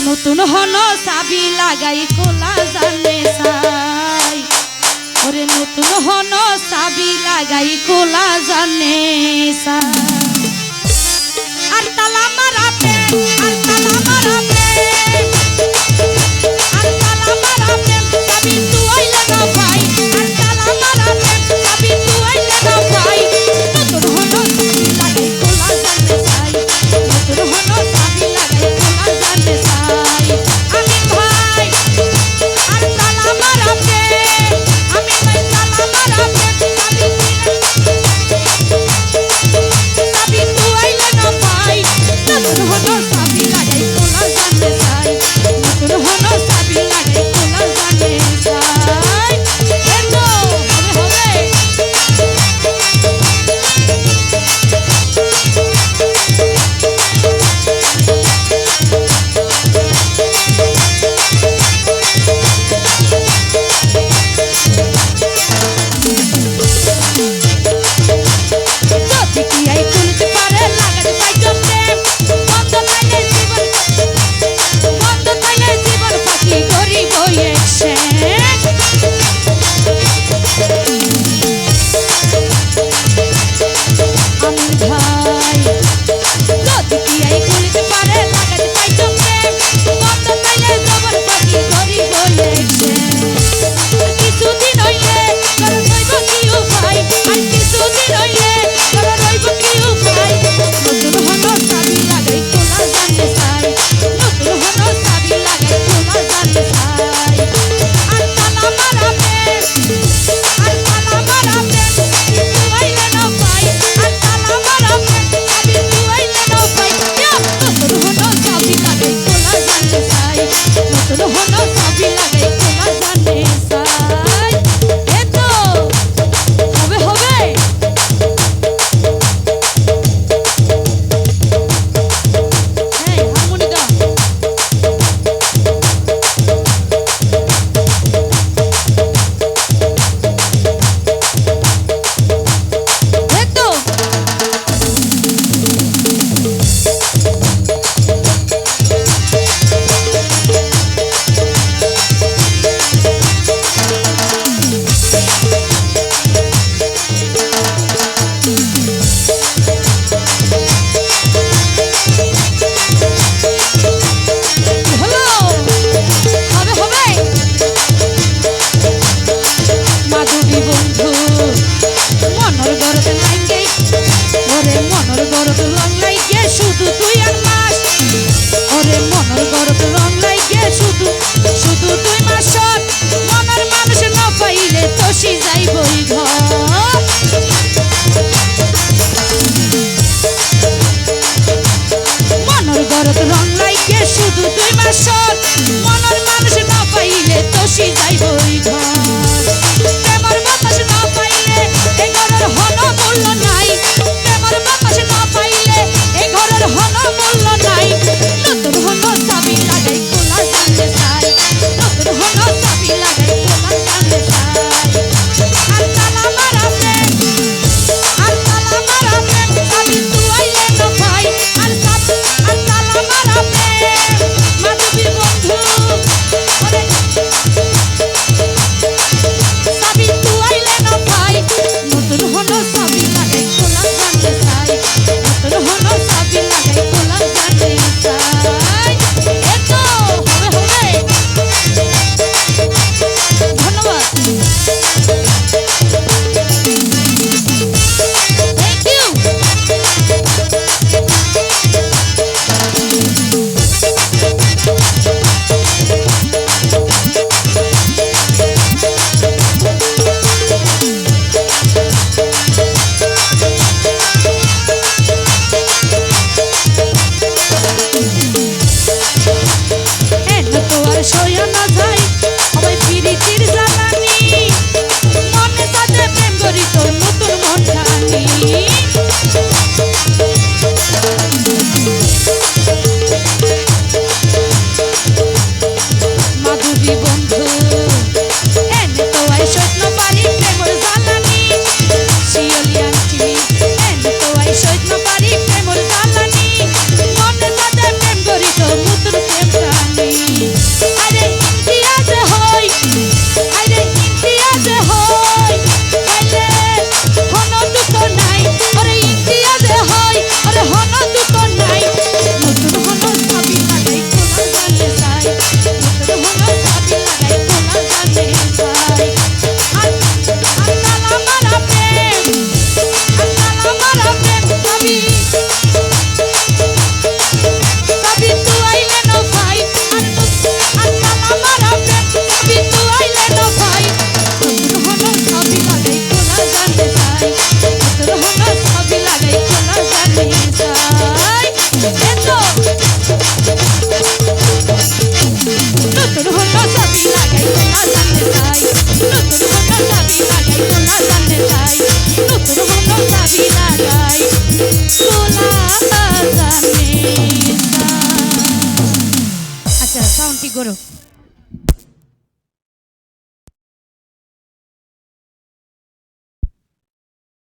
নতুন হনো চাবি লাগাই কোলা জানে চাই ওরে নতুন হনো চাবি লাগাই কোলা জানে চাই আর তালা মারাবে আর তালা মারাবে আর তালা মারাবে চাবি তুইলে না ভাই আর তালা মারাবে চাবি তুইলে না ভাই নতুন হনো চাবি লাগাই কোলা জানে চাই নতুন হনো চাবি লাগাই কোলা জানে চাই আমি ভাই আর তালা মারাবে আমি ভাই তালা মারাবে চাবি তুইলে না ভাই নতুন হনো চাবি লাগাই কোলা জানে চাই নতুন হনো চাবি লাগাই কোলা জানে চাই এতো হবে যদি কি আই তুলতে পারে লাগাতে পাই জমতে বন্ধ তাইলে জীবন পাখি গরিব একসে আমির ভাই যদি কি আই তুলতে পারে লাগাতে পাই জমতে বন্ধ তাইলে জীবন পাখি গরিব একসে কিছুদিন হইলে তোর রইব কি উপায় আর কিছুদিন হইলে তোর রইব কি উপায় নতুন হনো চাবি লাগাই কোলা জানে চাই নতুন হনো চাবি লাগাই কোলা জানে চাই আর তালা মারাবে আর তালা মারাবে তুইলে না পাই আর তালা মারাবে চাবি তুইলে না পাই নতুন হনো চাবি লাগাই কোলা জানে চাই নতুন হনো চাবি লাগাই কোলা জানে চাই এতো হবে হবে এই হারমোনিকা এতো হলো হবে হবে মাধুরী বন্ধু মনর গরত লাইগে ওরে মনর গরত রং লাইগে শুধু তুই আর মাস ওরে মনর গরত রং লাইগে শুধু শুধু তুই মাস মনের মানুষ না পাইলে তসি যাইবই ঘর মনর গরত রং লাইগে শুধু তুই মাস মনের মানুষ না পাইলে তসি যাইবই ঘর প্রেমর বাতাস না পাইলে এ ঘরের হন মূল্য নাই প্রেমর বাতাস না পাইলে এ ঘরের হন মূল্য নাই নতুন হন চাবি লাগাই কোলা জানে চাই নতুন হন চাবি লাগাই কোলা জানে চাই আর তালা মারাবে আর তালা মারাবে চাবি তুইলে না ভাই আর তালা মারাবে মাধবী বন্ধু ওরে চাবি তুইলে না ভাই নতুন হনো চাবি লাগাই কোলা জানে চাই নতুন হনো চাবি লাগাই কোলা জানে চাই এতো হবে হবে ধন্যবাদ থ্যাংক ইউ চাবি লাগাই খোলা জানতে চাই নতুন হলো চাবি লাগাই খোলা জানতে চাই। আচ্ছা সাউন্ড ঠিক করো।